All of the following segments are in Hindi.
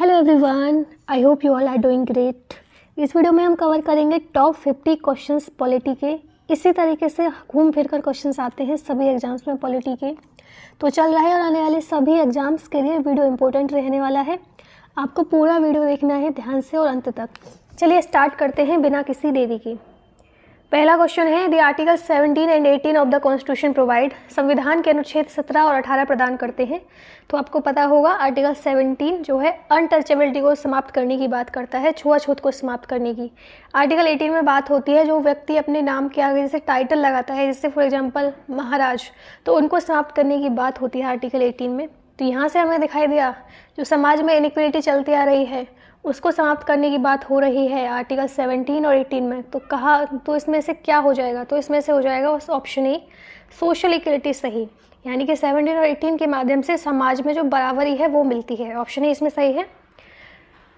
Hello everyone, I hope you all are doing great. इस वीडियो में हम कवर करेंगे टॉप 50 क्वेश्चंस पॉलिटी के। इसी तरीके से घूम फिर कर क्वेश्चंस आते हैं सभी एग्जाम्स में पॉलिटी के। तो चल रहा है और आने वाले सभी एग्जाम्स के लिए वीडियो इंपॉर्टेंट रहने वाला है। आपको पूरा वीडियो देखना है ध्यान से और अंत तक। चलिए स्टार्ट करते हैं बिना किसी देरी के। पहला क्वेश्चन है, the article 17 and 18 of the constitution provide, संविधान के अनुच्छेद 17 और 18 प्रदान करते हैं। तो आपको पता होगा आर्टिकल 17 जो है अनटचेबिलिटी को समाप्त करने की बात करता है, छुआछूत को समाप्त करने की। आर्टिकल 18 में बात होती है जो व्यक्ति अपने नाम के आगे जैसे टाइटल लगाता है, जैसे फॉर एग्जाम्पल महाराज, तो उनको समाप्त करने की बात होती है आर्टिकल 18 में। तो यहाँ से हमें दिखाई दिया जो समाज में इनइक्वलिटी चलती आ रही है उसको समाप्त करने की बात हो रही है आर्टिकल 17 और 18 में। तो कहा तो इसमें से क्या हो जाएगा, तो इसमें से हो जाएगा उस ऑप्शन ए, सोशल इक्वलिटी सही, यानी कि 17 और 18 के माध्यम से समाज में जो बराबरी है वो मिलती है। ऑप्शन ए इसमें सही है।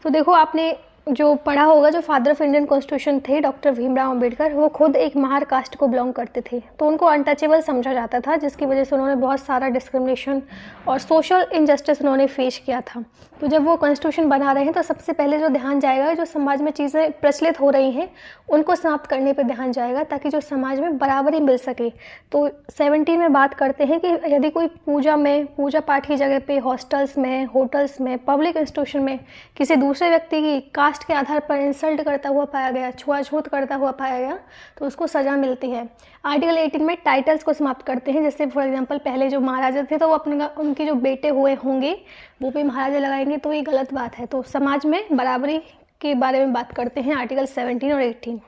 तो देखो आपने जो पढ़ा होगा, जो फादर ऑफ इंडियन कॉन्स्टिट्यूशन थे डॉक्टर भीमराव अंबेडकर, वो खुद एक महार कास्ट को बिलोंग करते थे, तो उनको अनटचेबल समझा जाता था, जिसकी वजह से उन्होंने बहुत सारा डिस्क्रिमिनेशन और सोशल इनजस्टिस उन्होंने फेस किया था। तो जब वो कॉन्स्टिट्यूशन बना रहे हैं तो सबसे पहले जो ध्यान जाएगा, जो समाज में चीज़ें प्रचलित हो रही हैं उनको समाप्त करने पर ध्यान जाएगा, ताकि जो समाज में बराबरी मिल सके। तो 17 में बात करते हैं कि यदि कोई पूजा पाठ की जगह पे, हॉस्टल्स में, होटल्स में, पब्लिक इंस्टीट्यूशन में किसी दूसरे व्यक्ति की कास्ट के आधार पर इंसल्ट करता हुआ पाया गया, छुआछूत करता हुआ पाया गया, तो उसको सज़ा मिलती है। आर्टिकल 18 में टाइटल्स को समाप्त करते हैं, जैसे फॉर एग्जांपल पहले जो महाराजा थे तो वो उनके जो बेटे हुए होंगे वो भी महाराजा लगाएंगे, तो ये गलत बात है। तो समाज में बराबरी के बारे में बात करते हैं आर्टिकल 17 और 18।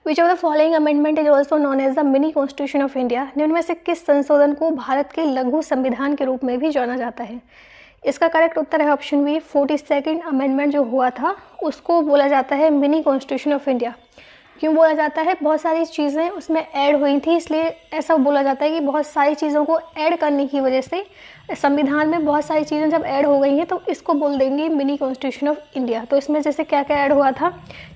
Which of the following amendment is also known as the mini constitution of India, निम्न में से किस संशोधन को भारत के लघु संविधान के रूप में भी जाना जाता है? इसका करेक्ट उत्तर है ऑप्शन बी, 42nd अमेंडमेंट जो हुआ था उसको बोला जाता है मिनी कॉन्स्टिट्यूशन ऑफ इंडिया। क्यों बोला जाता है? बहुत सारी चीज़ें उसमें ऐड हुई थी, इसलिए ऐसा बोला जाता है कि बहुत सारी चीज़ों को ऐड करने की वजह से संविधान में बहुत सारी चीज़ें जब ऐड हो गई हैं तो इसको बोल देंगे मिनी कॉन्स्टिट्यूशन ऑफ इंडिया। तो इसमें जैसे क्या क्या ऐड हुआ था,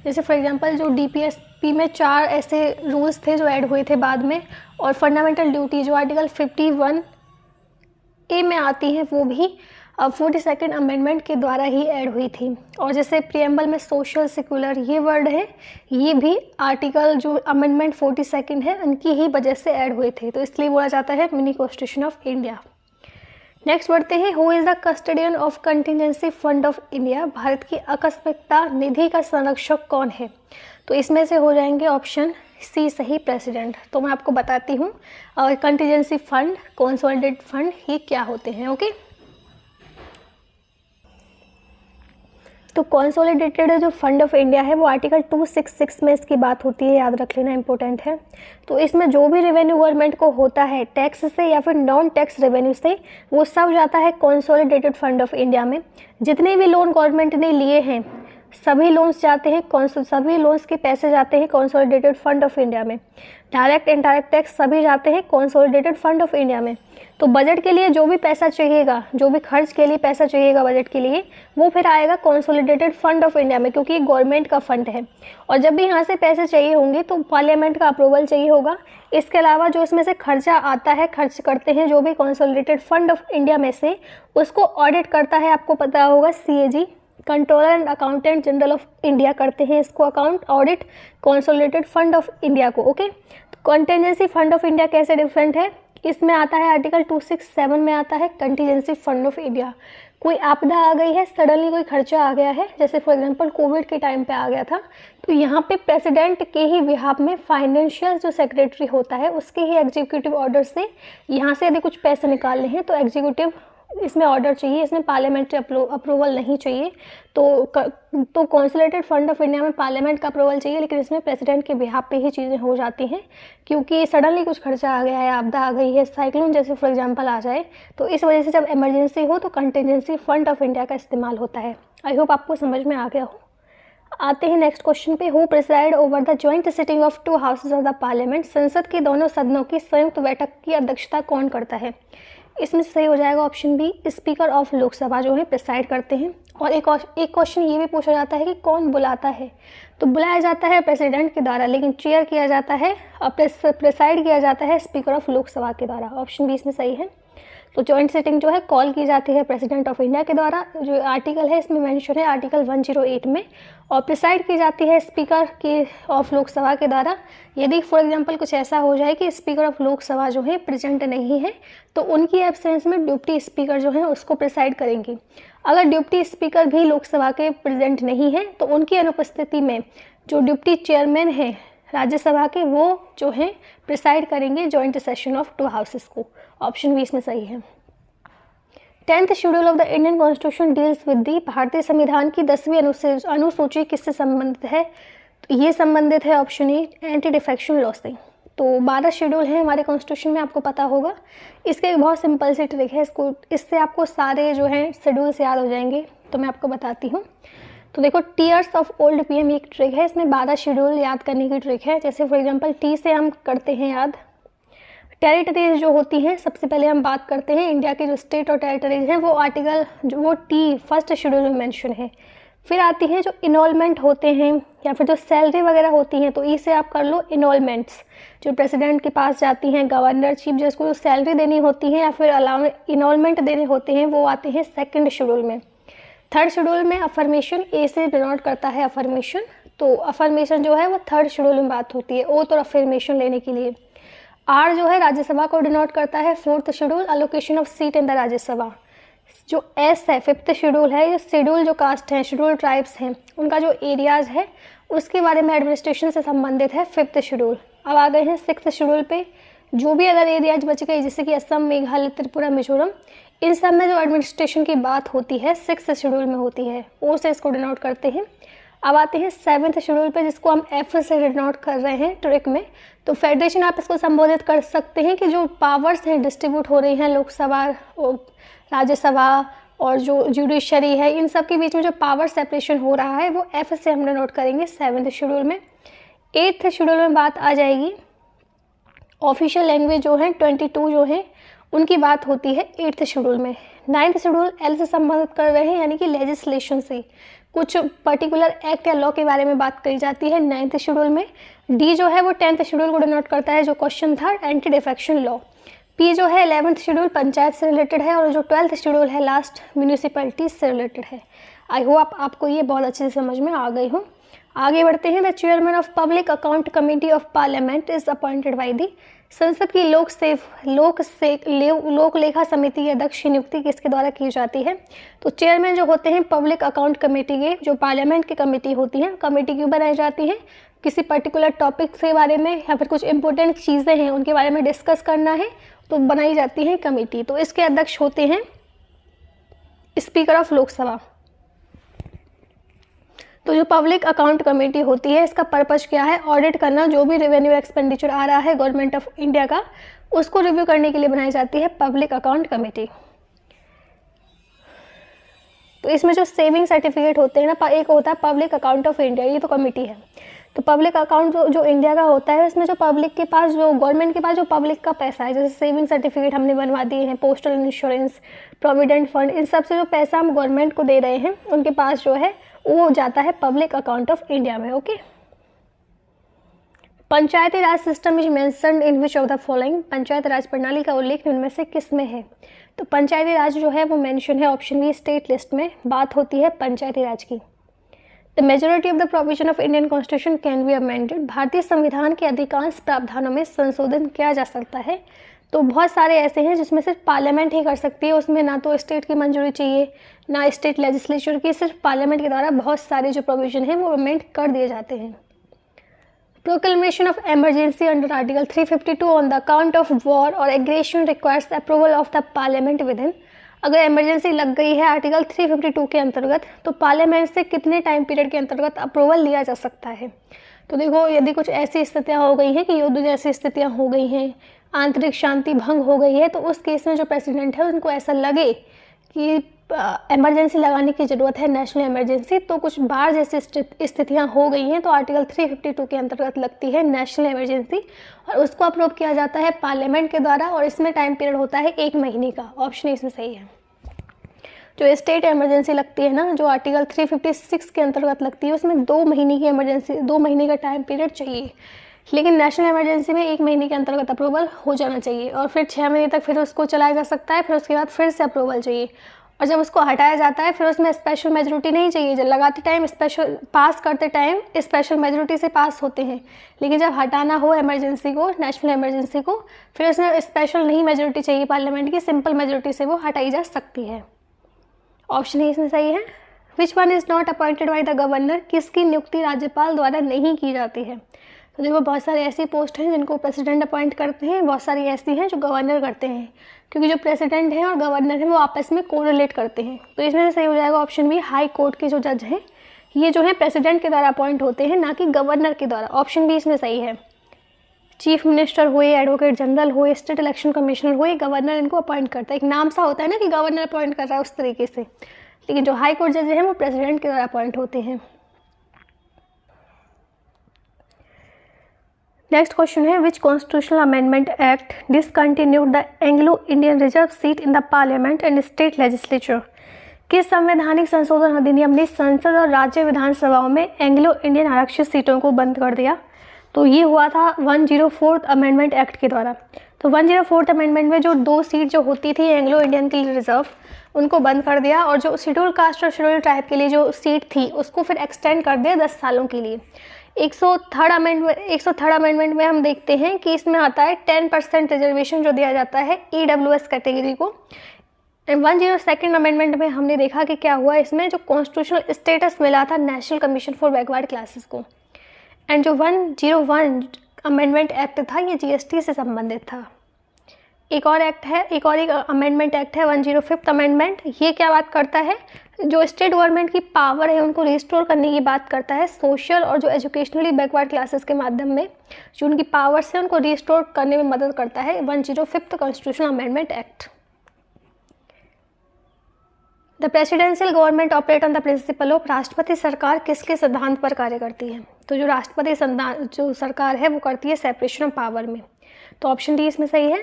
जैसे फॉर एग्जांपल जो DPSP में 4 ऐसे रूल्स थे जो ऐड हुए थे बाद में, और फंडामेंटल ड्यूटी जो आर्टिकल 51A में आती है वो भी 42nd अमेंडमेंट के द्वारा ही ऐड हुई थी। और जैसे प्रियम्बल में सोशल सेक्युलर ये वर्ड है, ये भी आर्टिकल जो अमेंडमेंट 42nd है उनकी ही वजह से ऐड हुए थे, तो इसलिए बोला जाता है mini constitution of India. Next बढ़ते हैं, who is the custodian of contingency fund of India, Bharat की आकस्मिकता निधि का संरक्षक कौन है? तो इसमें से हो जाएंगे ऑप्शन सी सही, प्रेसिडेंट। तो मैं आपको बताती हूँ कंटिजेंसी फंड, कंसोलिडेटेड फंड ये क्या होते हैं। ओके, तो कंसोलिडेटेड जो फंड ऑफ इंडिया है वो आर्टिकल 266 में इसकी बात होती है, याद रख लेना, इंपॉर्टेंट है। तो इसमें जो भी रेवेन्यू गवर्नमेंट को होता है टैक्स से या फिर नॉन टैक्स रेवेन्यू से, वो सब जाता है कंसोलिडेटेड फंड ऑफ इंडिया में। जितने भी लोन गवर्नमेंट ने लिए हैं सभी लोन्स जाते हैं, सभी लोन्स के पैसे जाते हैं कंसोलिडेटेड फंड ऑफ इंडिया में। डायरेक्ट इनडायरेक्ट टैक्स सभी जाते हैं कंसोलिडेटेड फंड ऑफ इंडिया में। तो बजट के लिए जो भी पैसा चाहिएगा, जो भी खर्च के लिए पैसा चाहिएगा बजट के लिए, वो फिर आएगा कंसोलिडेटेड फंड ऑफ इंडिया में, क्योंकि ये गवर्नमेंट का फंड है। और जब भी यहाँ से पैसे चाहिए होंगे तो पार्लियामेंट का अप्रूवल चाहिए होगा। इसके अलावा जो इसमें से खर्चा आता है, खर्च करते हैं जो भी कंसोलिडेटेड फंड ऑफ इंडिया में से, उसको ऑडिट करता है, आपको पता होगा, CAG, controller and accountant general of India करते हैं इसको account audit consolidated fund of India को। ओके, तो कंटिजेंसी फंड ऑफ इंडिया कैसे डिफरेंट है? इसमें आता है आर्टिकल 267 में आता है कंटिजेंसी फंड ऑफ इंडिया। कोई आपदा आ गई है, सडनली कोई खर्चा आ गया है, जैसे फॉर एग्जांपल कोविड के टाइम पे आ गया था, तो यहाँ पे प्रेसिडेंट के ही बिहाफ में फाइनेंशियल जो सेक्रेटरी होता है उसके ही एग्जीक्यूटिव ऑर्डर से यहाँ से यदि कुछ पैसे निकालने हैं तो एग्जीक्यूटिव इसमें ऑर्डर चाहिए, इसमें पार्लियामेंट्री अप्रूवल नहीं चाहिए। तो कंसोलिडेटेड फंड ऑफ इंडिया में पार्लियामेंट का अप्रूवल चाहिए, लेकिन इसमें प्रेसिडेंट के बिहाफ पे ही चीज़ें हो जाती हैं, क्योंकि सडनली कुछ खर्चा आ गया है, आपदा आ गई है, साइक्लोन जैसे फॉर एग्जांपल आ जाए, तो इस वजह से जब इमरजेंसी हो तो कंटिजेंसी फंड ऑफ इंडिया का इस्तेमाल होता है। आई होप आपको समझ में आ गया हो। आते हैं नेक्स्ट क्वेश्चन पे, who preside over the joint sitting of 2 houses of the parliament, संसद के दोनों सदनों की संयुक्त बैठक की अध्यक्षता कौन करता है? इसमें सही हो जाएगा option B, speaker of Lok Sabha जो है प्रिसाइड करते हैं। और एक क्वेश्चन ये भी पूछा जाता है कि कौन बुलाता है, तो बुलाया जाता है प्रेसिडेंट के द्वारा, लेकिन चेयर किया जाता है, प्रिसाइड किया जाता है स्पीकर ऑफ लोकसभा के द्वारा। ऑप्शन बी इसमें सही है। तो जॉइंट सिटिंग जो है कॉल की जाती है प्रेसिडेंट ऑफ इंडिया के द्वारा, जो आर्टिकल है इसमें मेंशन है आर्टिकल 108 में, और प्रिसाइड की जाती है स्पीकर की ऑफ लोकसभा के द्वारा। यदि फॉर एग्जांपल कुछ ऐसा हो जाए कि स्पीकर ऑफ लोकसभा जो है प्रेजेंट नहीं है, तो उनकी एब्सेंस में डिप्टी स्पीकर जो है उसको प्रिसाइड करेंगे। अगर डिप्टी स्पीकर भी लोकसभा के प्रेजेंट नहीं है, तो उनकी अनुपस्थिति में जो डिप्टी चेयरमैन है राज्यसभा के, वो जो है प्रिसाइड करेंगे joint session of to houses को। ऑप्शन बी इसमें सही है। 10th schedule of the Indian constitution deals with the, भारतीय संविधान की 10वीं अनुसूची किससे संबंधित है? तो ये संबंधित है option A anti defection law से। तो 12 शेड्यूल हैं हमारे कॉन्स्टिट्यूशन में, आपको पता होगा। इसके एक बहुत सिंपल सी ट्रिक है, इससे आपको सारे जो हैं शेड्यूल्स याद हो जाएंगे। तो मैं आपको बताती हूँ। तो देखो, टीयर्स ऑफ ओल्ड पीएम एक ट्रिक है, इसमें 12 शेड्यूल याद करने की ट्रिक है। जैसे फॉर एग्जांपल टी से हम करते हैं याद टेरिटरीज जो होती हैं। सबसे पहले हम बात करते हैं इंडिया के जो स्टेट और टेरिटरीज हैं, वो आर्टिकल जो वो टी फर्स्ट शेड्यूल में मेंशन है। फिर आती हैं जो इनरोलमेंट होते हैं या फिर जो सैलरी वगैरह होती हैं, तो ई से आप कर लो इनरोलमेंट्स, जो प्रेसिडेंट के पास जाती हैं, गवर्नर चीफ जस्टिस को सैलरी देनी होती है या फिर अलाउ इनरोलमेंट देने होते हैं, वो आते हैं सेकेंड शेड्यूल में। थर्ड शेड्यूल में अफर्मेशन ए से डिनोट करता है अफर्मेशन, तो अफर्मेशन जो है वो थर्ड शेड्यूल में बात होती है ओथ और अफर्मेशन लेने के लिए। आर जो है राज्यसभा को डिनोट करता है fourth schedule allocation of seat in the Rajya Sabha. जो एस है फिफ्थ शेड्यूल है, ये शेड्यूल जो कास्ट हैं, शेड्यूल ट्राइब्स हैं, उनका जो एरियाज है उसके बारे में एडमिनिस्ट्रेशन से संबंधित है फिफ्थ शेड्यूल। अब आ गए हैं सिक्स्थ शेड्यूल पे। जो भी अदर एरियाज बच गए जैसे कि असम, मेघालय, त्रिपुरा, मिजोरम, इन सब में जो एडमिनिस्ट्रेशन की बात होती है सिक्स्थ शेड्यूल में होती है, ओ से इसको डिनोट करते हैं। अब आते हैं सेवन्थ शेड्यूल पे, जिसको हम एफ से डिनोट कर रहे हैं ट्रिक में। तो फेडरेशन आप इसको संबोधित कर सकते हैं कि जो पावर्स हैं डिस्ट्रीब्यूट हो रही हैं लोकसभा, राज्यसभा और जो जुडिशरी है, इन सब के बीच में जो पावर सेपरेशन हो रहा है वो एफ से हम डिनोट करेंगे सेवन्थ शेड्यूल में। एट्थ शेड्यूल में बात आ जाएगी ऑफिशियल लैंग्वेज जो है 22 जो है उनकी बात होती है एट्थ शेड्यूल में। नाइन्थ शेड्यूल एल से संबंधित कर रहे हैं, यानी कि लेजिस्लेशन से कुछ पर्टिकुलर एक्ट या लॉ के बारे में बात करी जाती है नाइन्थ शेड्यूल में। डी जो है वो 10th शेड्यूल को डिनोट करता है, जो क्वेश्चन था एंटी डिफेक्शन लॉ। पी जो है 11th शेड्यूल पंचायत से रिलेटेड है, और जो 12th शेड्यूल है लास्ट म्यूनिसिपैलिटी से रिलेटेड है। आई होप आपको ये बहुत अच्छे से समझ में आ गई हो। आगे बढ़ते हैं। The chairman of public account committee of parliament is appointed by the, संसद की लोक लेखा समिति की अध्यक्ष की नियुक्ति किसके द्वारा की जाती है? तो चेयरमैन जो होते हैं पब्लिक अकाउंट कमेटी के, जो पार्लियामेंट की कमेटी होती है, कमेटी क्यों बनाई जाती है? किसी पर्टिकुलर टॉपिक के बारे में या फिर कुछ इंपॉर्टेंट चीज़ें हैं उनके बारे में डिस्कस करना है तो बनाई जाती है कमेटी। तो इसके अध्यक्ष होते हैं स्पीकर ऑफ लोकसभा। तो जो पब्लिक अकाउंट कमेटी होती है इसका पर्पस क्या है? ऑडिट करना, जो भी रेवेन्यू एक्सपेंडिचर आ रहा है गवर्नमेंट ऑफ इंडिया का, उसको रिव्यू करने के लिए बनाई जाती है पब्लिक अकाउंट कमेटी। तो इसमें जो सेविंग सर्टिफिकेट होते हैं ना, एक होता है पब्लिक अकाउंट ऑफ इंडिया, ये तो कमेटी है। तो पब्लिक अकाउंट जो इंडिया का होता है, इसमें जो पब्लिक के पास, जो गवर्नमेंट के पास जो पब्लिक का पैसा है, जैसे सेविंग सर्टिफिकेट हमने बनवा दिए हैं, पोस्टल इंश्योरेंस, प्रोविडेंट फंड, इन सब से जो पैसा हम गवर्नमेंट को दे रहे हैं उनके पास जो है वो जाता है पब्लिक अकाउंट ऑफ इंडिया में। ओके। Panchayati Raj system is mentioned in which of the following, Panchayat Raj प्रणाली का उल्लेख इनमें से किस में है? तो पंचायती राज जो है वो मेंशन है ऑप्शन बी स्टेट लिस्ट में, बात होती है पंचायती राज की। The majority of the provision of Indian constitution can be amended, भारतीय संविधान के अधिकांश प्रावधानों में संशोधन किया जा सकता है। तो बहुत सारे ऐसे हैं जिसमें सिर्फ पार्लियामेंट ही कर सकती है, उसमें ना तो स्टेट की मंजूरी चाहिए ना स्टेट लेजिस्लेचर की, सिर्फ पार्लियामेंट के द्वारा बहुत सारे जो प्रोविजन हैं वो अमेंड कर दिए जाते हैं। Proclamation of emergency under article 352 on the account of war और aggression requires approval of the parliament within, अगर इमरजेंसी लग गई है आर्टिकल 352 के अंतर्गत तो पार्लियामेंट से कितने टाइम पीरियड के अंतर्गत अप्रूवल लिया जा सकता है? तो देखो, यदि कुछ ऐसी स्थितियाँ हो गई हैं कि युद्ध जैसी स्थितियाँ हो गई हैं, आंतरिक शांति भंग हो गई है, तो उस केस में जो प्रेसिडेंट है उनको ऐसा लगे कि इमरजेंसी लगाने की ज़रूरत है, नेशनल इमरजेंसी, तो कुछ बाढ़ जैसी स्थितियाँ हो गई हैं तो आर्टिकल 352 के अंतर्गत लगती है नेशनल इमरजेंसी और उसको अप्रूव किया जाता है पार्लियामेंट के द्वारा, और इसमें टाइम पीरियड होता है 1 महीने का। ऑप्शन इसमें सही है। जो स्टेट इमरजेंसी लगती है ना, जो आर्टिकल 356 के अंतर्गत लगती है, उसमें 2 महीने की इमरजेंसी, 2 महीने का टाइम पीरियड चाहिए। लेकिन नेशनल इमरजेंसी में 1 महीने के अंतर्गत अप्रूवल हो जाना चाहिए और फिर 6 महीने तक फिर उसको चलाया जा सकता है, फिर उसके बाद फिर से अप्रूवल चाहिए। और जब उसको हटाया जाता है फिर उसमें स्पेशल मेजोरिटी नहीं चाहिए। जब लगाते टाइम स्पेशल पास करते टाइम स्पेशल मेजोरिटी से पास होते हैं, लेकिन जब हटाना हो इमरजेंसी को, नेशनल इमरजेंसी को, फिर उसमें स्पेशल नहीं मेजोरिटी चाहिए पार्लियामेंट की, सिंपल मेजोरिटी से वो हटाई जा सकती है। ऑप्शन ए इसमें सही है। Which one is not appointed by the governor, किसकी नियुक्ति राज्यपाल द्वारा नहीं की जाती है। तो देखो बहुत सारी ऐसी पोस्ट हैं जिनको प्रेसिडेंट अपॉइंट करते हैं, बहुत सारी ऐसी हैं जो गवर्नर करते हैं, क्योंकि जो प्रेसिडेंट हैं और गवर्नर हैं वो आपस में कोरिलेट करते हैं। तो इसमें से सही हो जाएगा ऑप्शन बी, हाई कोर्ट के जो जज हैं ये जो है प्रेसिडेंट के द्वारा अपॉइंट होते हैं, ना कि गवर्नर के द्वारा। ऑप्शन बी इसमें सही है। चीफ मिनिस्टर हुए, एडवोकेट जनरल हुए, स्टेट इलेक्शन कमिश्नर हुए, गवर्नर इनको अपॉइंट करता है। एक नाम सा होता है ना कि गवर्नर अपॉइंट कर रहा है उस तरीके से, लेकिन जो हाई कोर्ट जज हैं वो प्रेसिडेंट के द्वारा अपॉइंट होते हैं। नेक्स्ट क्वेश्चन है, which constitutional amendment act discontinued the Anglo Indian reserve seat in the parliament and state legislature. किस संवैधानिक संशोधन अधिनियम ने संसद और राज्य विधानसभाओं में एंग्लो इंडियन आरक्षित सीटों को बंद कर दिया। तो ये हुआ था 104th अमेंडमेंट एक्ट के द्वारा। तो 104th अमेंडमेंट में जो 2 सीट जो होती थी एंग्लो इंडियन के लिए रिजर्व, उनको बंद कर दिया, और जो शेड्यूल कास्ट और शेड्यूल ट्राइब के लिए जो सीट थी उसको फिर एक्सटेंड कर दिया 10 सालों के लिए। 103rd अमेंडमेंट में हम देखते हैं कि इसमें आता है 10% रिजर्वेशन जो दिया जाता है EWS कैटेगरी को। 102nd अमेंडमेंट में हमने देखा कि क्या हुआ, इसमें जो कॉन्स्टिट्यूशनल स्टेटस मिला था national commission for backward classes को। एंड जो 101 अमेंडमेंट एक्ट था ये GST से संबंधित था। एक और अमेंडमेंट एक्ट है 105th अमेंडमेंट। ये क्या बात करता है, जो स्टेट गवर्नमेंट की पावर है उनको रिस्टोर करने की बात करता है। सोशल और जो एजुकेशनली बैकवर्ड क्लासेस के माध्यम में जो उनकी पावर्स है उनको रिस्टोर करने में मदद करता है 105th constitutional amendment act. The presidential government operate on the principle of, राष्ट्रपति सरकार किसके सिद्धांत पर कार्य करती है। तो जो राष्ट्रपति जो सरकार है वो करती है सेपरेशन ऑफ पावर में। तो ऑप्शन डी इसमें सही है।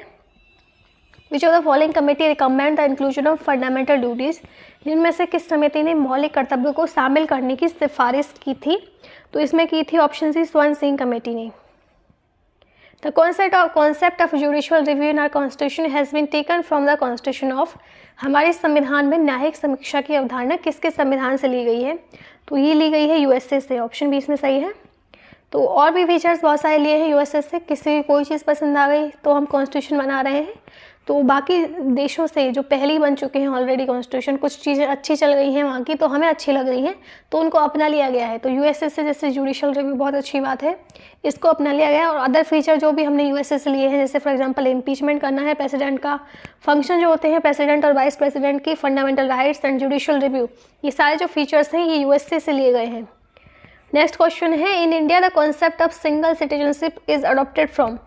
विच of the following committee recommend the inclusion of fundamental duties, जिनमें से किस समिति ने मौलिक कर्तव्यों को शामिल करने की सिफारिश की थी। तो इसमें की थी option C Swaran Singh committee ने। The concept of judicial review in our constitution has been taken from the constitution of, हमारे संविधान में न्यायिक समीक्षा की अवधारणा किसके संविधान से ली गई है। तो ये ली गई है USA से। ऑप्शन बी इसमें सही है। तो और भी फीचर्स बहुत सारे लिए हैं USA से, किसी कोई चीज़ पसंद आ गई तो हम कॉन्स्टिट्यूशन बना रहे हैं। तो बाकी देशों से जो पहले ही बन चुके हैं ऑलरेडी कॉन्स्टिट्यूशन, कुछ चीज़ें अच्छी चल गई हैं वहाँ की तो हमें अच्छी लग रही हैं तो उनको अपना लिया गया है। तो USA से जैसे जुडिशियल रिव्यू बहुत अच्छी बात है, इसको अपना लिया गया है। और अदर फीचर जो भी हमने USA से लिए हैं, जैसे फॉर एग्जांपल इम्पीचमेंट करना है प्रेसिडेंट का, फंक्शन जो होते हैं प्रेसिडेंट और वाइस प्रेसिडेंट की, fundamental rights and judicial review, ये सारे जो फीचर्स हैं ये USA से लिए गए हैं। नेक्स्ट क्वेश्चन है, in India the concept of single citizenship is adopted from,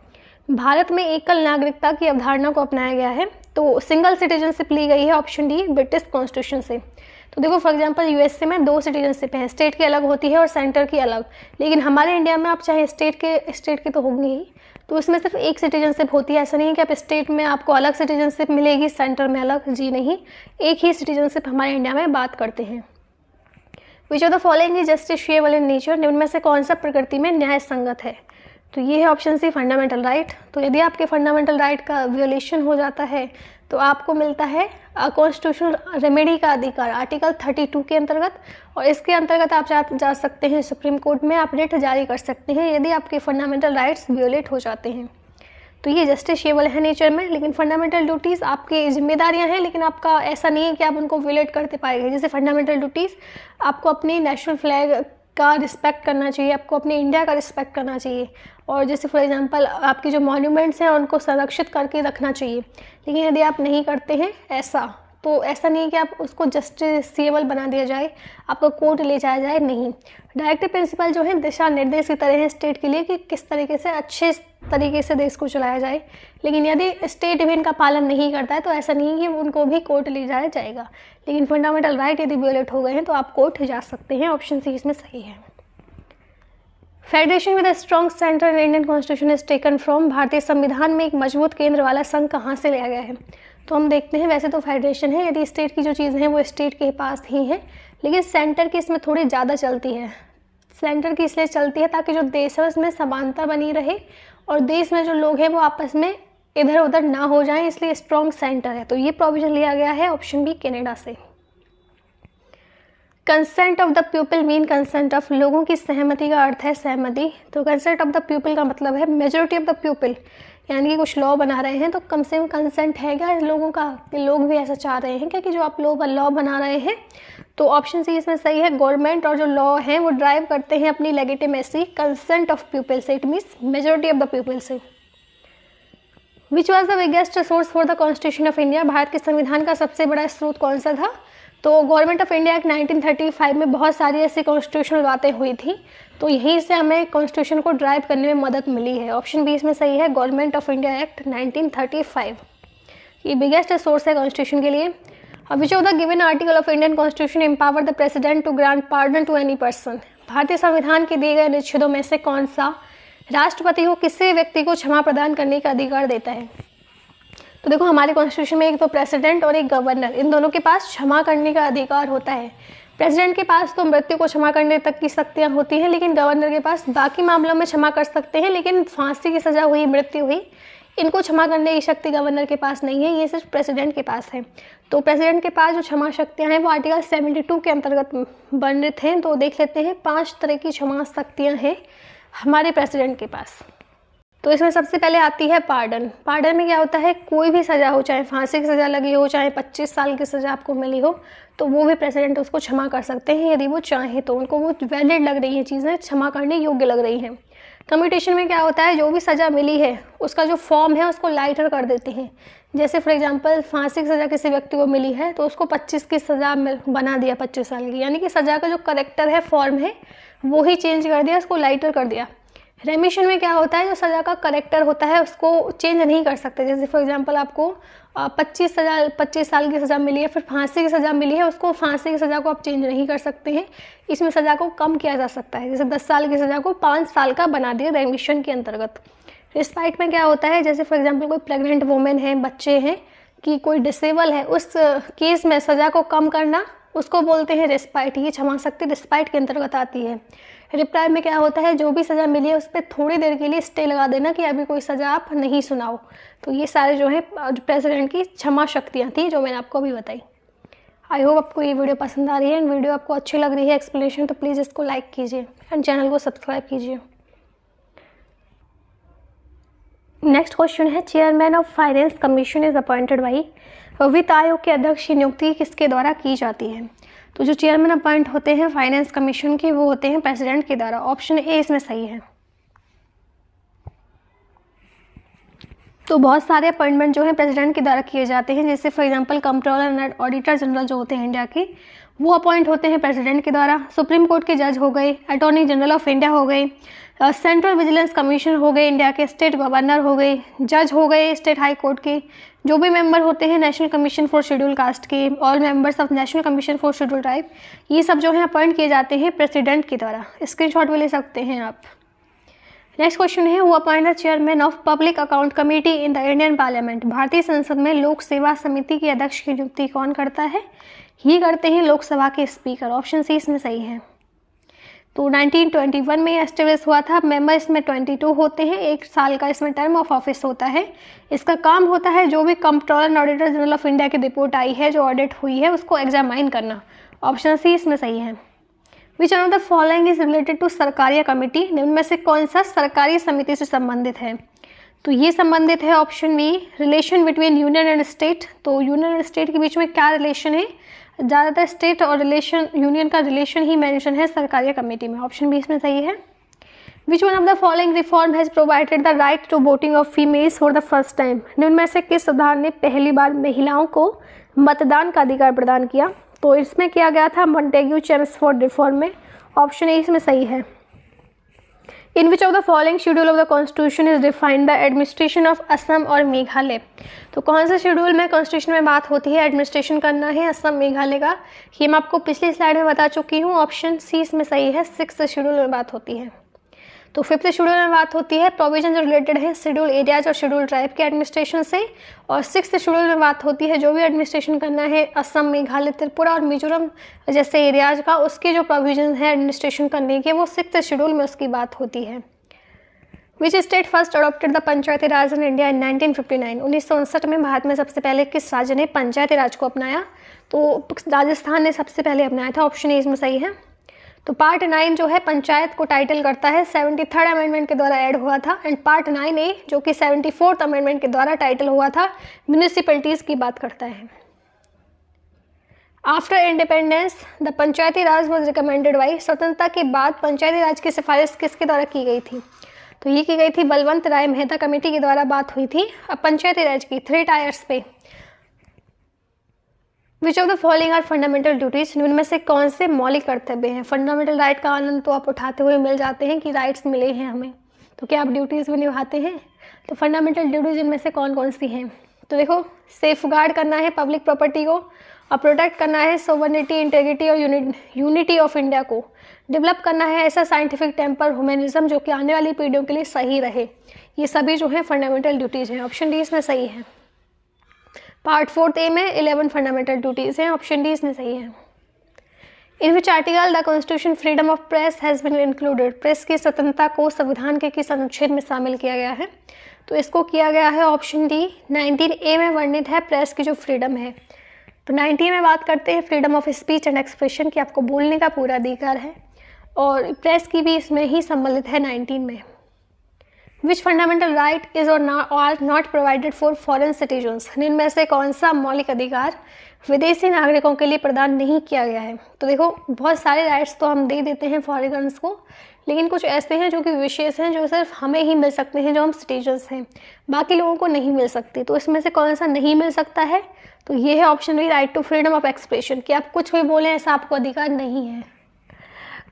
Bharat में एकल नागरिकता की अवधारणा को अपनाया गया है। तो सिंगल सिटीजनशिप ली गई है ऑप्शन डी ब्रिटिश कॉन्स्टिट्यूशन से। तो देखो फॉर एग्जांपल USA में 2 सिटीजनशिप हैं, स्टेट की अलग होती है और सेंटर की अलग, लेकिन हमारे इंडिया में आप चाहे स्टेट के तो होंगे ही, तो इसमें सिर्फ एक सिटीजनशिप होती है। ऐसा नहीं है कि आप स्टेट में आपको अलग सिटीजनशिप मिलेगी, सेंटर में अलग, जी नहीं, एक ही सिटीजनशिप हमारे इंडिया में बात करते हैं। विच of the following is justifiable in nature, निम्न में से कौन सा प्रकृति में न्याय संगत है। तो ये है ऑप्शन सी फंडामेंटल राइट। तो यदि आपके फंडामेंटल राइट का वियोलेशन हो जाता है तो आपको मिलता है कॉन्स्टिट्यूशनल रेमेडी का अधिकार आर्टिकल 32 के अंतर्गत, और इसके अंतर्गत आप जा सकते हैं सुप्रीम कोर्ट में, आप रिट जारी कर सकते हैं यदि आपके फंडामेंटल राइट्स वियोलेट हो जाते हैं। तो ये जस्टिशिएबल है नेचर में, लेकिन फंडामेंटल ड्यूटीज़ आपकी जिम्मेदारियां हैं, लेकिन आपका ऐसा नहीं है कि आप उनको वियोलेट करते पाएंगे। जैसे फंडामेंटल ड्यूटीज़, आपको अपनी नेशनल फ्लैग का रिस्पेक्ट करना चाहिए, आपको अपने इंडिया का रिस्पेक्ट करना चाहिए, और जैसे फॉर एग्जांपल आपकी जो मॉन्यूमेंट्स हैं उनको संरक्षित करके रखना चाहिए। लेकिन यदि आप नहीं करते हैं ऐसा, तो ऐसा नहीं है कि आप उसको जस्टिसिएबल बना दिया जाए, आपको कोर्ट ले जाया जाए, नहीं। डायरेक्टिव प्रिंसिपल जो है दिशा निर्देश की तरह है स्टेट के लिए कि किस तरीके से अच्छे तरीके से देश को चलाया जाए, लेकिन यदि स्टेट भी इनका पालन नहीं करता है तो ऐसा नहीं है कि उनको भी कोर्ट ले जाया जाएगा। लेकिन फंडामेंटल राइट यदि वियोलेट हो गए हैं तो आप कोर्ट जा सकते हैं। ऑप्शन सी इसमें सही है। Federation with a strong centre in Indian constitution is taken from, भारतीय संविधान में एक मजबूत केंद्र वाला संघ कहाँ से लिया गया है। तो हम देखते हैं वैसे तो फेडरेशन है, यदि स्टेट की जो चीज़ें हैं वो स्टेट के पास ही हैं, लेकिन सेंटर की इसमें थोड़ी ज़्यादा चलती है। सेंटर की इसलिए चलती है ताकि जो देश है उसमें समानता बनी रहे और देश में जो लोग हैं वो आपस में इधर उधर ना हो जाएं, इसलिए स्ट्रॉन्ग सेंटर है। तो ये प्रोविजन लिया गया है ऑप्शन बी कनाडा से। Consent of the people mean consent of, लोगों की सहमति का अर्थ है सहमति। तो कंसेंट ऑफ द पीपल का मतलब है मेजोरिटी ऑफ द पीपल, यानी कि कुछ लॉ बना रहे हैं तो कम से कम कंसेंट है क्या लोगों का कि लोग भी ऐसा चाह रहे हैं क्या कि जो आप लोग लॉ बना रहे हैं। तो ऑप्शन सी इसमें सही है। गवर्नमेंट और जो लॉ हैं वो ड्राइव करते हैं अपनी लेजिटिमेसी कंसेंट ऑफ पीपल से, it means majority of the people से। Which was the biggest source for the constitution of India, Bharat के संविधान का सबसे बड़ा स्रोत कौन सा था। तो गवर्नमेंट ऑफ इंडिया एक्ट 1935 में बहुत सारी ऐसी कॉन्स्टिट्यूशनल बातें हुई थी, तो यहीं से हमें कॉन्स्टिट्यूशन को ड्राइव करने में मदद मिली है। ऑप्शन बी इसमें सही है, गवर्नमेंट ऑफ इंडिया एक्ट 1935 ये बिगेस्ट सोर्स है कॉन्स्टिट्यूशन के लिए। Which of the given article of Indian constitution empower the president to grant pardon to any person, भारतीय संविधान के दिए गए अनुच्छेदों में से कौन सा राष्ट्रपति को किसी व्यक्ति को क्षमा प्रदान करने का अधिकार देता है। तो देखो हमारे कॉन्स्टिट्यूशन में एक तो प्रेसिडेंट और एक गवर्नर, इन दोनों के पास क्षमा करने का अधिकार होता है। प्रेसिडेंट के पास तो मृत्यु को क्षमा करने तक की शक्तियाँ होती हैं, लेकिन गवर्नर के पास बाकी मामलों में क्षमा कर सकते हैं, लेकिन फांसी की सज़ा हुई, मृत्यु हुई, इनको क्षमा करने की शक्ति गवर्नर के पास नहीं है, ये सिर्फ प्रेसिडेंट के पास है। तो प्रेसिडेंट के पास जो क्षमा शक्तियाँ हैं वो आर्टिकल 72 के अंतर्गत वर्णित हैं। तो देख लेते हैं 5 तरह की क्षमा शक्तियाँ हैं हमारे प्रेसिडेंट के पास। तो इसमें सबसे पहले आती है पार्डन। पार्डन में क्या होता है, कोई भी सज़ा हो, चाहे फांसी की सज़ा लगी हो, चाहे 25 साल की सज़ा आपको मिली हो, तो वो भी प्रेसिडेंट उसको क्षमा कर सकते हैं यदि वो चाहें तो, उनको वो वैलिड लग रही हैं चीज़ें, क्षमा करने योग्य लग रही हैं। कम्यूटेशन में क्या होता है, जो भी सज़ा मिली है उसका जो फॉर्म है उसको लाइटर कर देते हैं। जैसे फॉर एग्जांपल फांसी की सज़ा किसी व्यक्ति को मिली है तो उसको 25 की सज़ा बना दिया, 25 साल की, यानी कि सज़ा का जो करेक्टर है, फॉर्म है, वो ही चेंज कर दिया, उसको लाइटर कर दिया। रेमिशन में क्या होता है, जो सज़ा का करेक्टर होता है उसको चेंज नहीं कर सकते। जैसे फॉर एग्जांपल आपको 25 साल की सज़ा मिली है, फिर फांसी की सज़ा मिली है, उसको फांसी की सज़ा को आप चेंज नहीं कर सकते हैं। इसमें सज़ा को कम किया जा सकता है, जैसे 10 साल की सज़ा को 5 साल का बना दिया रेमिशन के अंतर्गत। रिस्पाइट में क्या होता है, जैसे फॉर एग्जांपल कोई प्रेग्नेंट वुमेन है, बच्चे हैं, कि कोई डिसेबल है, उस केस में सज़ा को कम करना उसको बोलते हैं रिस्पाइट। ये क्षमा शक्ति रिस्पाइट के अंतर्गत आती है। रिप्राइव में क्या होता है, जो भी सज़ा मिली है उस पर थोड़ी देर के लिए स्टे लगा देना कि अभी कोई सज़ा आप नहीं सुनाओ। तो ये सारे जो है प्रेसिडेंट की क्षमा शक्तियाँ थी जो मैंने आपको अभी बताई। आई होप आपको ये वीडियो पसंद आ रही है एंड वीडियो आपको अच्छी लग रही है एक्सप्लेनेशन, तो प्लीज़ इसको लाइक कीजिए एंड चैनल को सब्सक्राइब कीजिए। नेक्स्ट क्वेश्चन है, chairman of finance commission is appointed by, वित्त आयोग के अध्यक्ष की नियुक्ति किसके द्वारा की जाती है। तो जो चेयरमैन अपॉइंट होते हैं फाइनेंस कमीशन के वो होते हैं प्रेसिडेंट के द्वारा। ऑप्शन ए इसमें सही है। तो बहुत सारे अपॉइंटमेंट जो है प्रेसिडेंट के द्वारा किए जाते हैं, जैसे for example controller and auditor general जो होते हैं इंडिया के, वो अपॉइंट होते हैं प्रेसिडेंट के द्वारा। सुप्रीम कोर्ट के जज हो गए, अटॉर्नी जनरल ऑफ इंडिया हो गए, सेंट्रल विजिलेंस कमीशन हो गए इंडिया के, स्टेट गवर्नर हो गए, जज हो गए स्टेट हाई कोर्ट के, जो भी मेंबर होते हैं national commission for schedule caste के, all members of national commission for schedule tribe, ये सब जो है अपॉइंट किए जाते हैं प्रेसिडेंट की द्वारा। स्क्रीनशॉट भी ले सकते हैं आप। नेक्स्ट क्वेश्चन है, वो appoint the chairman of public account committee in the Indian parliament, भारतीय संसद में लोक सेवा समिति के अध्यक्ष की नियुक्ति कौन करता है। ये करते हैं लोकसभा के स्पीकर। ऑप्शन सी इसमें सही है। तो 1921 में एस्टेब्लिश हुआ था। मेंबर इसमें 22 होते हैं, 1 साल का इसमें टर्म ऑफ ऑफिस होता है। इसका काम होता है जो भी controller and auditor general of India की रिपोर्ट आई है, जो ऑडिट हुई है, उसको एग्जामाइन करना। ऑप्शन सी इसमें सही है। Which one of the following is related to Sarkaria committee, निम्न में से कौन सा सरकारी समिति से संबंधित है। तो ये संबंधित है option B, relation between union and state. तो यूनियन एंड स्टेट के बीच में क्या रिलेशन है, ज़्यादातर स्टेट और रिलेशन यूनियन का रिलेशन ही मेंशन है सरकारी कमेटी में। ऑप्शन बी इसमें सही है। Which one of the following reform has provided the right to voting of females for the first time, निम्न में से किस सुधार ने पहली बार महिलाओं को मतदान का अधिकार प्रदान किया। तो इसमें किया गया था मॉन्टेग्यू चेम्सफोर्ड रिफॉर्म में। ऑप्शन ए इसमें सही है। In which of the following schedule of the constitution is defined the administration of Assam और मेघालय। तो कौन से शेड्यूल में कॉन्स्टिट्यूशन में बात होती है एडमिनिस्ट्रेशन करना है असम मेघालय का, ये मैं आपको पिछली स्लाइड में बता चुकी हूँ। ऑप्शन सी इसमें सही है, 6th शेड्यूल में बात होती है। तो 5th शेड्यूल में बात होती है प्रोविजन जो रिलेटेड है शेड्यूल एरियाज और शेड्यूल ट्राइब के एडमिनिस्ट्रेशन से, और 6th शेड्यूल में बात होती है जो भी एडमिनिस्ट्रेशन करना है असम, मेघालय, त्रिपुरा और मिजोरम जैसे एरियाज का, उसके जो प्रोविजन है एडमिनिस्ट्रेशन करने के वो 6th शेड्यूल में उसकी बात होती है। Which state first adopted the Panchayati Raj in India in 1959? 1959 में भारत में सबसे पहले किस राज्य ने पंचायती राज को अपनाया? तो राजस्थान ने सबसे पहले अपनाया था, ऑप्शन ए इसमें सही है। तो पार्ट 9 जो है पंचायत को टाइटल करता है 73rd अमेंडमेंट के द्वारा ऐड हुआ था, एंड पार्ट 9A जो कि 74th अमेंडमेंट के द्वारा टाइटल हुआ था म्यूनिसिपैलिटीज की बात करता है। After independence the Panchayati Raj was recommended by, स्वतंत्रता के बाद पंचायती राज की सिफारिश किसके द्वारा की गई थी? तो ये की गई थी बलवंत राय मेहता कमेटी के द्वारा बात हुई थी अब पंचायती राज की 3 टायर्स पे। Which of the following are fundamental duties? इनमें से कौन से मौलिक कर्तव्य हैं? फंडामेंटल राइट का आनंद तो आप उठाते हुए मिल जाते हैं कि राइट्स मिले हैं हमें, तो क्या आप ड्यूटीज़ भी निभाते हैं? तो फंडामेंटल ड्यूटीज इनमें से कौन कौन सी हैं? तो देखो, सेफ गार्ड करना है पब्लिक प्रॉपर्टी को, और प्रोटेक्ट करना है सोवरेनिटी, इंटेग्रिटी और यूनिटी ऑफ इंडिया को, डेवलप करना है ऐसा साइंटिफिक टेम्पर ह्यूमनिज्म जो कि आने वाली पीढ़ियों के लिए सही रहे। ये सभी जो है फंडामेंटल ड्यूटीज़ हैं, ऑप्शन डी इसमें सही है। पार्ट 4A में 11 फंडामेंटल ड्यूटीज़ हैं, ऑप्शन डी इसमें सही है। In which article the constitution freedom of press has been included? Press की स्वतंत्रता को संविधान के किस अनुच्छेद में शामिल किया गया है? तो इसको किया गया है ऑप्शन डी 19A में वर्णित है प्रेस की जो फ्रीडम है। तो 19 में बात करते हैं freedom of speech and expression की, आपको बोलने का पूरा अधिकार है, और प्रेस की भी इसमें ही सम्मिलित है 19 में। विच फंडामेंटल राइट इज और not provided for foreign citizens? इनमें से कौन सा मौलिक अधिकार विदेशी नागरिकों के लिए प्रदान नहीं किया गया है? तो देखो, बहुत सारे राइट्स तो हम दे देते हैं फॉरेनर्स को, लेकिन कुछ ऐसे हैं जो कि विशेष हैं, जो सिर्फ हमें ही मिल सकते हैं जो हम सिटीजन्स हैं, बाकी लोगों को नहीं मिल सकते। तो इसमें से कौन सा नहीं मिल सकता है? तो ये है option B right to freedom of expression, कि आप कुछ भी बोलें ऐसा आपको अधिकार नहीं है।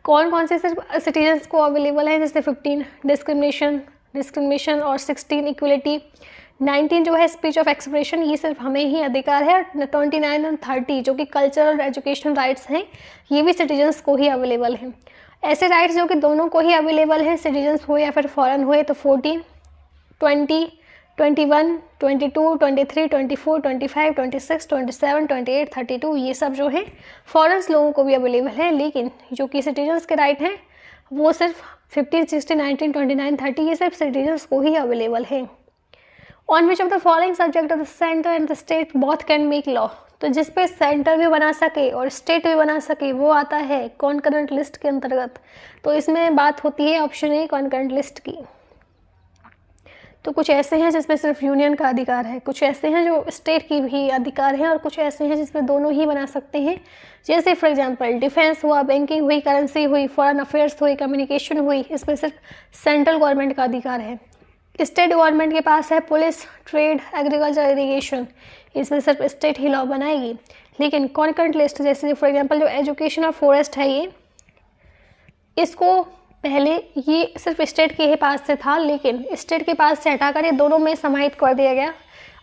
कौन कौन से सिटीजन्स को अवेलेबल है? जैसे 15 डिस्क्रिमिनेशन और 16 इक्वलिटी, 19 जो है स्पीच ऑफ एक्सप्रेशन, ये सिर्फ हमें ही अधिकार है। 29 और 30 जो कि कल्चरल और एजुकेशनल राइट्स हैं, ये भी सिटीजन्स को ही अवेलेबल हैं। ऐसे राइट्स जो कि दोनों को ही अवेलेबल हैं, सिटीजन्स हो या फिर फॉरेन हुए, तो 14, 20, 21, 22, 23, 24, 25, 26, 27, 28, 32 ये सब जो है फॉरेन्स लोगों को भी अवेलेबल है, लेकिन जो कि सिटीजन्स के राइट हैं वो सिर्फ 15, 16, 19, 29, 30 ये सिर्फ सिटीजन्स को ही अवेलेबल है। On which of the following subject of the centre and the state both can make law? तो जिस पे सेंटर भी बना सके और स्टेट भी बना सके वो आता है कॉन्करेंट लिस्ट के अंतर्गत। तो इसमें बात होती है ऑप्शन ए कॉन्करेंट लिस्ट की। तो कुछ ऐसे हैं जिसमें सिर्फ यूनियन का अधिकार है, कुछ ऐसे हैं जो स्टेट की भी अधिकार है, और कुछ ऐसे हैं जिसमें दोनों ही बना सकते हैं। जैसे फॉर एग्जांपल डिफेंस हुआ, बैंकिंग हुई, करेंसी हुई, फॉरेन अफेयर्स हुई, कम्युनिकेशन हुई, इसमें सिर्फ सेंट्रल गवर्नमेंट का अधिकार है। स्टेट गवर्नमेंट के पास है पुलिस, ट्रेड, एग्रीकल्चर, इरीगेशन, इसमें सिर्फ स्टेट ही लॉ बनाएगी। लेकिन कॉन्करेंट लिस्ट जैसे फॉर एग्जांपल जो एजुकेशन और फॉरेस्ट है, ये इसको पहले ये सिर्फ स्टेट के ही पास से था, लेकिन स्टेट के पास से हटाकर ये दोनों में समाहित कर दिया गया।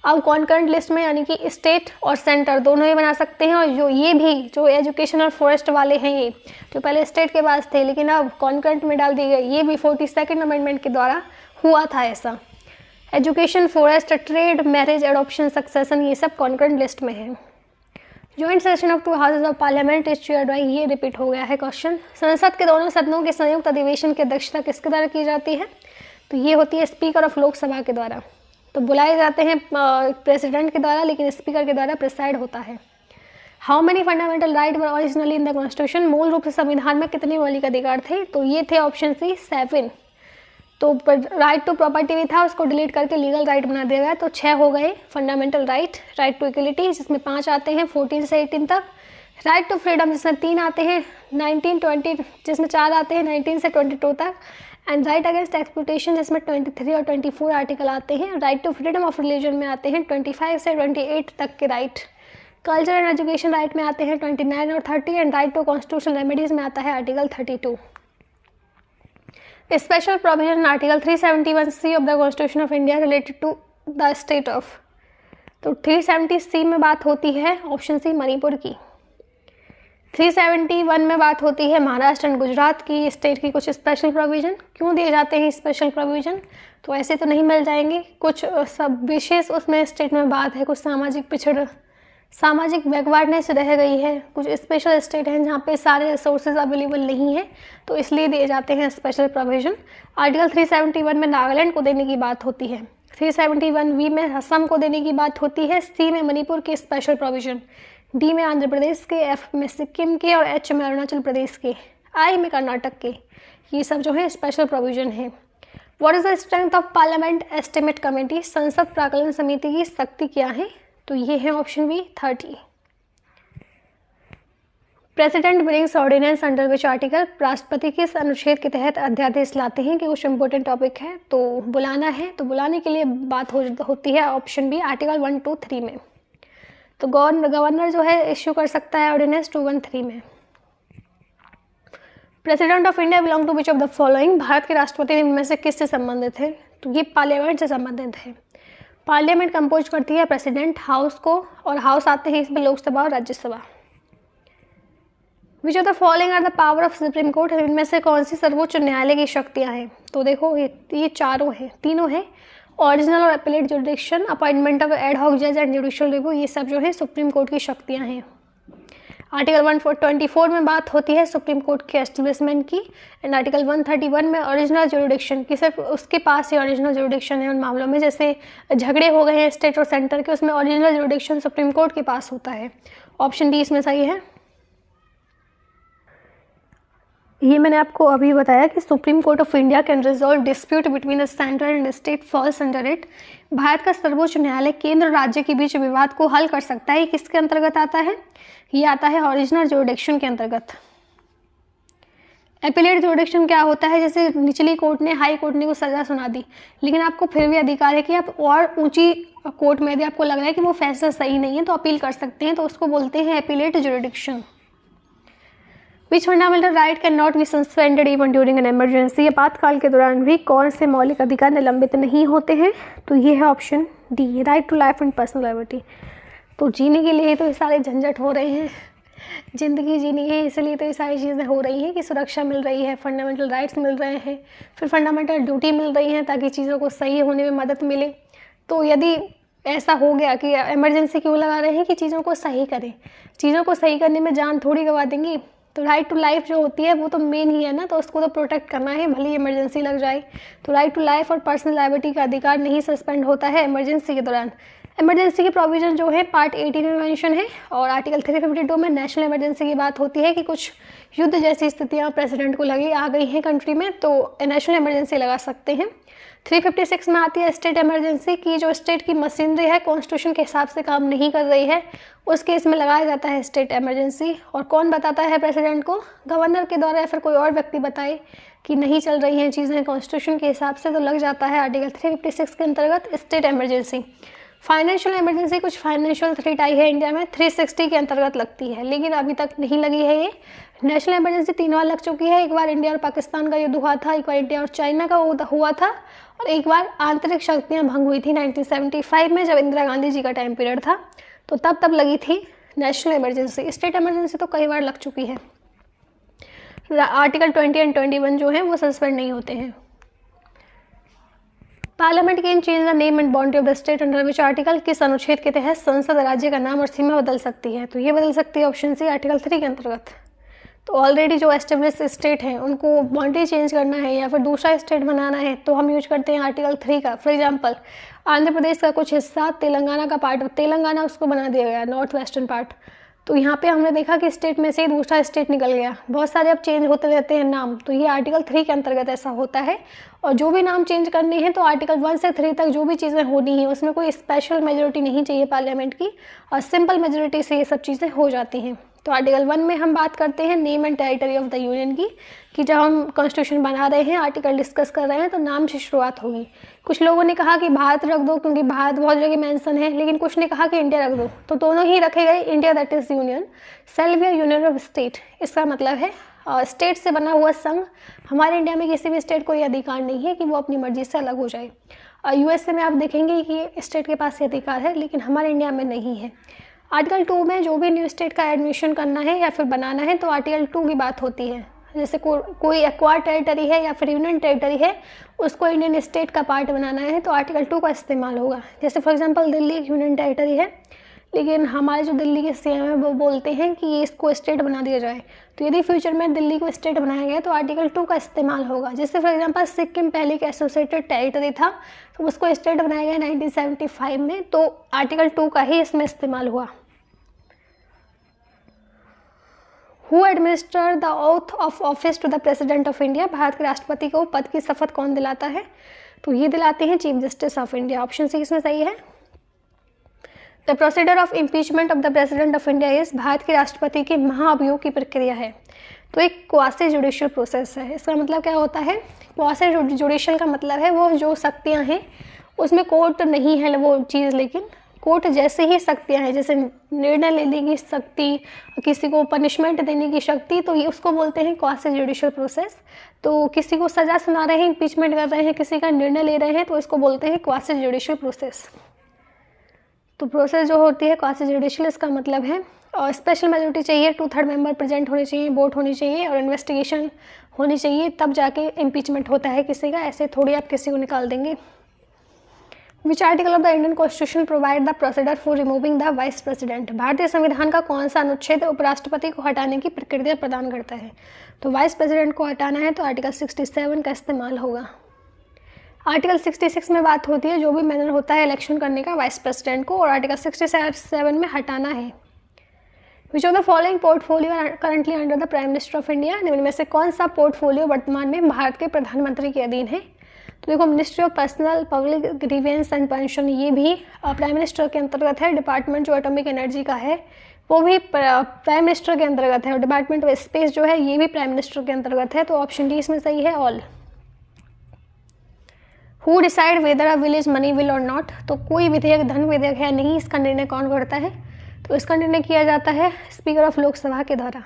अब कॉन्करेंट लिस्ट में यानी कि स्टेट और सेंटर दोनों ही बना सकते हैं, और जो ये भी जो एजुकेशन और फॉरेस्ट वाले हैं, ये जो पहले स्टेट के पास थे लेकिन अब कॉन्करेंट में डाल दिए गए, ये भी 42nd अमेंडमेंट के द्वारा हुआ था ऐसा। Education, forest, trade, marriage, adoption, succession ये सब कॉन्करेंट लिस्ट में है। Joint session of 2 houses of parliament is chaired by, ये रिपीट हो गया है क्वेश्चन। संसद के दोनों सदनों के संयुक्त अधिवेशन की अध्यक्षता किसके द्वारा की जाती है? तो ये होती है स्पीकर ऑफ लोकसभा के द्वारा। तो बुलाए जाते हैं प्रेसिडेंट के द्वारा, लेकिन स्पीकर के द्वारा प्रिसाइड होता है। How many fundamental right were originally in the constitution? मूल रूप से संविधान में कितने मौलिक अधिकार थे? तो ये थे ऑप्शन सी 7। तो राइट टू प्रॉपर्टी भी था, उसको डिलीट करके लीगल राइट बना दिया गया, तो 6 हो गए fundamental right. Right to equality जिसमें 5 आते हैं 14 से 18 तक, राइट टू फ्रीडम जिसमें 3 आते हैं 19, 20 जिसमें 4 आते हैं 19 से 22 तक, एंड राइट अगेंस्ट एक्सप्लॉयटेशन जिसमें 23 और 24 आर्टिकल आते हैं। Right to freedom of religion में आते हैं 25 से 28 तक के right. Culture and education right में आते हैं 29 और 30, and right to constitutional remedies में आता है article 32। Special provision article 371C of the constitution of India related to the state of, तो 370C में बात होती है ऑप्शन सी मणिपुर की। 371 में बात होती है महाराष्ट्र एंड गुजरात की स्टेट की कुछ स्पेशल प्रोविज़न। क्यों दिए जाते हैं स्पेशल प्रोविज़न? तो ऐसे तो नहीं मिल जाएंगे, कुछ सब विशेष उसमें स्टेट में बात है, कुछ सामाजिक बैकवर्डनेस रह गई है, कुछ स्पेशल स्टेट हैं जहाँ पे सारे रिसोर्सेज अवेलेबल नहीं है, तो इसलिए दिए जाते हैं स्पेशल प्रोविज़न। आर्टिकल 371 में नागालैंड को देने की बात होती है, 371 में असम को देने की बात होती है, सी में मणिपुर के स्पेशल प्रोविज़न, डी में आंध्र प्रदेश के, एफ में सिक्किम के और एच में अरुणाचल प्रदेश के, आई में कर्नाटक के। ये सब जो है स्पेशल प्रोविज़न है। What is the strength of parliament estimate committee? संसद प्राकलन समिति की शक्ति क्या है? तो ये है option B 30। President brings ordinance under which article? राष्ट्रपति किस अनुच्छेद के तहत अध्यादेश लाते हैं? कि कुछ इंपॉर्टेंट टॉपिक है तो बुलाना है, तो बुलाने के लिए बात होती है ऑप्शन बी आर्टिकल 1, 2, 3 में। तो गवर्नर जो है इश्यू कर सकता है ऑर्डिनेंस 213 में। President of India belong to which of the following? भारत के राष्ट्रपति इनमें से किससे संबंधित है? तो ये पार्लियामेंट से संबंधित है। पार्लियामेंट कंपोज करती है प्रेसिडेंट, हाउस को, और हाउस आते हैं इसमें लोकसभा और Rajya Sabha. Which of the following are the power of supreme court? इनमें से कौन सी सर्वोच्च न्यायालय की शक्तियाँ हैं? तो देखो ये चारों हैं, तीनों हैं। ओरिजिनल और appellate jurisdiction, appointment of ad hoc जज एंड जुडिशियल रिव्यू, ये सब जो है सुप्रीम कोर्ट की शक्तियाँ हैं। आर्टिकल 124 में बात होती है सुप्रीम कोर्ट के एस्टेब्लिशमेंट की, एंड आर्टिकल 131 में ओरिजिनल जुडिक्शन की, सिर्फ उसके पास ही ओरिजिनल जुडिक्शन है उन मामलों में, जैसे झगड़े हो गए हैं स्टेट और सेंटर के, उसमें ओरिजिनल जुडिक्शन सुप्रीम कोर्ट के पास होता है। ऑप्शन डी इसमें सही है। ये मैंने आपको अभी बताया कि supreme court of India can resolve dispute between the centre and state falls under it. Bharat का सर्वोच्च न्यायालय केंद्र और राज्य के बीच विवाद को हल कर सकता है। किसके अंतर्गत आता है? ये आता है ओरिजिनल जुडिक्शन के अंतर्गत। एपिलेट जुडिक्शन क्या होता है? जैसे निचली कोर्ट ने, हाई कोर्ट ने को सज़ा सुना दी, लेकिन आपको फिर भी अधिकार है कि आप और ऊंची कोर्ट में यदि आपको लग रहा है कि वो फैसला सही नहीं है तो अपील कर सकते हैं, तो उसको बोलते हैं appellate जुडिक्शन। Which fundamental right can not be suspended even during an emergency? आपातकाल के दौरान भी कौन से मौलिक अधिकार निलंबित नहीं होते हैं? तो ये है option D, right to life and personal liberty. तो जीने के लिए तो ये सारे झंझट हो रहे हैं, ज़िंदगी जीनी है, इसलिए तो ये सारी चीज़ें हो रही हैं कि सुरक्षा मिल रही है, फंडामेंटल राइट्स मिल रहे हैं, फिर फंडामेंटल ड्यूटी मिल रही है ताकि चीज़ों को सही होने में मदद मिले। तो यदि ऐसा हो गया कि इमरजेंसी क्यों लगा रहे हैं कि चीज़ों को सही करें, चीज़ों को सही करने में जान थोड़ी गवा देंगी, तो राइट टू लाइफ जो होती है वो तो मेन ही है ना, तो उसको तो प्रोटेक्ट करना है, भले ही इमरजेंसी लग जाए। तो राइट टू लाइफ और पर्सनल लायबिलिटी का अधिकार नहीं सस्पेंड होता है इमरजेंसी के दौरान। इमरजेंसी की प्रोविज़न जो है पार्ट 18 में मेंशन है, और आर्टिकल 352 में नेशनल इमरजेंसी की बात होती है कि कुछ युद्ध जैसी स्थितियाँ प्रेसिडेंट को आ गई हैं कंट्री में, तो नेशनल इमरजेंसी लगा सकते हैं। 356 में आती है स्टेट इमरजेंसी की, जो स्टेट की मशीनरी है कॉन्स्टिट्यूशन के हिसाब से काम नहीं कर रही है, उस केस में लगाया जाता है स्टेट इमरजेंसी। और कौन बताता है प्रेसिडेंट को? गवर्नर के द्वारा, या फिर कोई और व्यक्ति बताए कि नहीं चल रही हैं चीज़ें कॉन्स्टिट्यूशन के हिसाब से, तो लग जाता है आर्टिकल 356 के अंतर्गत स्टेट इमरजेंसी। फाइनेंशियल इमरजेंसी, कुछ फाइनेंशियल थ्रेट आई है इंडिया में, 360 के अंतर्गत लगती है, लेकिन अभी तक नहीं लगी है ये। नेशनल इमरजेंसी 3 बार लग चुकी है, एक बार इंडिया और पाकिस्तान का युद्ध हुआ था, एक बार इंडिया और चाइना का हुआ था, और एक बार आंतरिक शक्तियाँ भंग हुई थी 1975 में, जब इंदिरा गांधी जी का टाइम पीरियड था, तो तब लगी थी नेशनल इमरजेंसी। स्टेट इमरजेंसी तो कई बार लग चुकी है। आर्टिकल 20 एंड 21 जो है वो सस्पेंड नहीं होते हैं। Parliament can change the name and boundary of the state under which article? किस अनुच्छेद के तहत संसद राज्य का नाम और सीमा बदल सकती है? तो ये बदल सकती है ऑप्शन सी आर्टिकल 3 के अंतर्गत। तो ऑलरेडी जो एस्टेब्लिश स्टेट हैं उनको बाउंड्री चेंज करना है या फिर दूसरा स्टेट बनाना है, तो हम यूज करते हैं आर्टिकल 3 का। फॉर एग्जांपल आंध्र प्रदेश का कुछ हिस्सा तेलंगाना का पार्ट, तेलंगाना उसको बना दिया गया नॉर्थ वेस्टर्न पार्ट, तो यहाँ पे हमने देखा कि स्टेट में से दूसरा स्टेट निकल गया। बहुत सारे अब चेंज होते रहते हैं नाम, तो ये आर्टिकल 3 के अंतर्गत ऐसा होता है। और जो भी नाम चेंज करने हैं तो आर्टिकल 1 से 3 तक जो भी चीज़ें होनी हैं उसमें कोई स्पेशल मेजोरिटी नहीं चाहिए पार्लियामेंट की, और सिंपल मेजोरिटी से ये सब चीज़ें हो जाती हैं। तो आर्टिकल 1 में हम बात करते हैं name and territory of the union की, कि जब हम कॉन्स्टिट्यूशन बना रहे हैं, आर्टिकल डिस्कस कर रहे हैं, तो नाम से शुरुआत होगी। कुछ लोगों ने कहा कि भारत रख दो क्योंकि भारत बहुत जगह मेंशन है, लेकिन कुछ ने कहा कि इंडिया रख दो, तो दोनों ही रखे गए। India that is union, self या यूनियन ऑफ स्टेट, इसका मतलब है स्टेट से बना हुआ संघ। हमारे इंडिया में किसी भी स्टेट को ये अधिकार नहीं है कि वो अपनी मर्जी से अलग हो जाए। यूएसए में आप देखेंगे कि स्टेट के पास ये अधिकार है, लेकिन हमारे इंडिया में नहीं है। आर्टिकल 2 में जो भी न्यू स्टेट का एडमिशन करना है या फिर बनाना है तो आर्टिकल 2 की बात होती है। जैसे कोई एक्वायर टेरिटरी है या फिर यूनियन टेरिटरी है, उसको इंडियन स्टेट का पार्ट बनाना है तो आर्टिकल 2 का इस्तेमाल होगा। जैसे फॉर एग्जांपल दिल्ली एक यूनियन टेरिटरी है, लेकिन हमारे जो दिल्ली के सीएम है वो बोलते हैं कि ये इसको स्टेट बना दिया जाए, तो यदि फ्यूचर में दिल्ली को स्टेट बनाया गया तो आर्टिकल 2 का इस्तेमाल होगा। जैसे फॉर एग्जांपल सिक्किम पहले एक एसोसिएटेड टेरिटरी था, तो उसको स्टेट बनाया गया 1975 में, तो आर्टिकल 2 का ही इसमें इस्तेमाल हुआ। Who administer the oath of office to the president of India, Bharat के राष्ट्रपति को पद की शपथ कौन दिलाता है? तो ये दिलाते हैं chief justice of India. Option C इसमें सही है। The procedure of impeachment of the president of India is, भारत के राष्ट्रपति के महाअभियोग की प्रक्रिया है। तो एक क्वासी जुडिशियल प्रोसेस है। इसका मतलब क्या होता है? क्वासी जुडिशियल का मतलब है वो जो शक्तियाँ हैं उसमें कोर्ट नहीं है वो चीज़, लेकिन कोर्ट जैसे ही शक्तियाँ हैं, जैसे निर्णय लेने की शक्ति, किसी को पनिशमेंट देने की शक्ति, तो ये उसको बोलते हैं क्वासी जुडिशियल प्रोसेस। तो किसी को सज़ा सुना रहे हैं, इम्पीचमेंट कर रहे हैं, किसी का निर्णय ले रहे हैं, तो इसको बोलते हैं क्वासी जुडिशियल प्रोसेस। तो प्रोसेस जो होती है क्वासी जुडिशियल, इसका मतलब है और स्पेशल मेजोरिटी चाहिए, 2/3 मेंबर प्रेजेंट होने चाहिए, वोट होनी चाहिए और इन्वेस्टिगेशन होनी चाहिए, तब जाके इम्पीचमेंट होता है किसी का। ऐसे थोड़ी आप किसी को निकाल देंगे। Which article of the Indian constitution provide the procedure for removing the vice president, भारतीय संविधान का कौन सा अनुच्छेद उपराष्ट्रपति को हटाने की प्रक्रिया प्रदान करता है? तो वाइस प्रेसिडेंट को हटाना है तो आर्टिकल 67 का इस्तेमाल होगा। आर्टिकल 66 में बात होती है जो भी मैनर होता है इलेक्शन करने का वाइस प्रेसिडेंट को, और आर्टिकल 67 में हटाना है। विच of the following portfolio currently under the prime minister of India, निम्न में से कौन सा पोर्टफोलियो वर्तमान में भारत के प्रधानमंत्री के अधीन है? तो देखो, ministry of personnel public grievance and pension, ये भी प्राइम मिनिस्टर के अंतर्गत है। डिपार्टमेंट जो एटॉमिक एनर्जी का है वो भी प्राइम मिनिस्टर के अंतर्गत है, और डिपार्टमेंट ऑफ स्पेस जो है ये भी प्राइम मिनिस्टर के अंतर्गत है। तो ऑप्शन डी इसमें सही है, all. Who decide whether a will is money will और नॉट, तो कोई विधेयक धन विधेयक है नहीं, इसका निर्णय कौन करता है? तो इसका निर्णय किया जाता है स्पीकर ऑफ लोकसभा के द्वारा।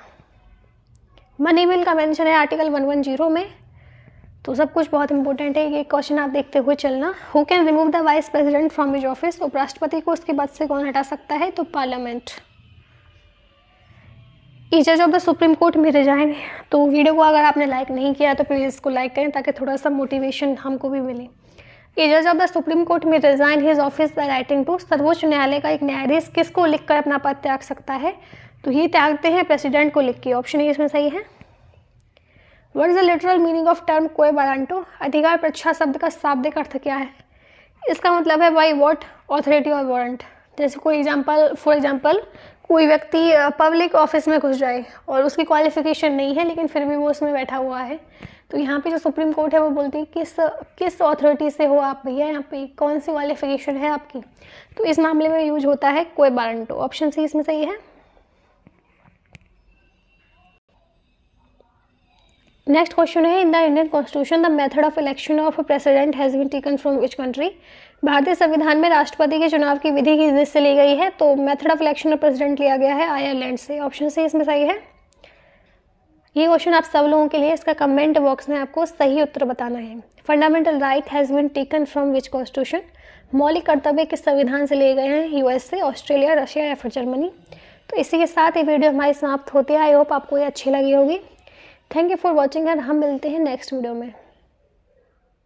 मनी बिल का मेंशन है आर्टिकल 110 में। तो सब कुछ बहुत इंपॉर्टेंट है, ये क्वेश्चन आप देखते हुए चलना। Who can remove the vice president from his office, उपराष्ट्रपति को उसके पद से कौन हटा सकता है? तो पार्लियामेंट। ई जज of the supreme court may resign, तो वीडियो को अगर आपने लाइक नहीं किया तो प्लीज़ इसको लाइक करें ताकि थोड़ा सा मोटिवेशन हमको भी मिले। ई जज of the supreme court may resign his office the writing to, सर्वोच्च न्यायालय का एक न्यायाधीश किसको लिखकर अपना पद त्याग सकता है? तो ये त्यागते हैं प्रेसिडेंट को लिख के। ऑप्शन ए इसमें सही है। What is the literal meaning of term क्वे वारंटो, अधिकार परीक्षा शब्द का शाब्दिक अर्थ क्या है? इसका मतलब है बाई व्हाट ऑथोरिटी और वारंट। जैसे कोई फॉर एग्जाम्पल कोई व्यक्ति पब्लिक ऑफिस में घुस जाए और उसकी क्वालिफिकेशन नहीं है लेकिन फिर भी वो उसमें बैठा हुआ है, तो यहाँ पे जो सुप्रीम कोर्ट है वो बोलती है किस अथॉरिटी से हो आप भैया, यहाँ पे कौन सी क्वालिफिकेशन है आपकी। तो इस मामले में यूज होता है क्वे वारंटो। ऑप्शन सी इसमें सही है। नेक्स्ट क्वेश्चन है, in the Indian constitution the method of election of president has been taken from which country, भारतीय संविधान में राष्ट्रपति के चुनाव की विधि किस देश से ली गई है? तो method of election of president लिया गया है आयरलैंड से। ऑप्शन सी इसमें सही है। ये क्वेश्चन आप सब लोगों के लिए, इसका कमेंट बॉक्स में आपको सही उत्तर बताना है। Fundamental right has been taken from which constitution, मौलिक कर्तव्य किस संविधान से लिए गए हैं? यूएस से, ऑस्ट्रेलिया, रशिया या फिर जर्मनी। तो इसी के साथ ये वीडियो हमारी समाप्त होती है। आई होप आपको ये अच्छी लगी होगी। Thank you for watching and हम मिलते हैं नेक्स्ट वीडियो में।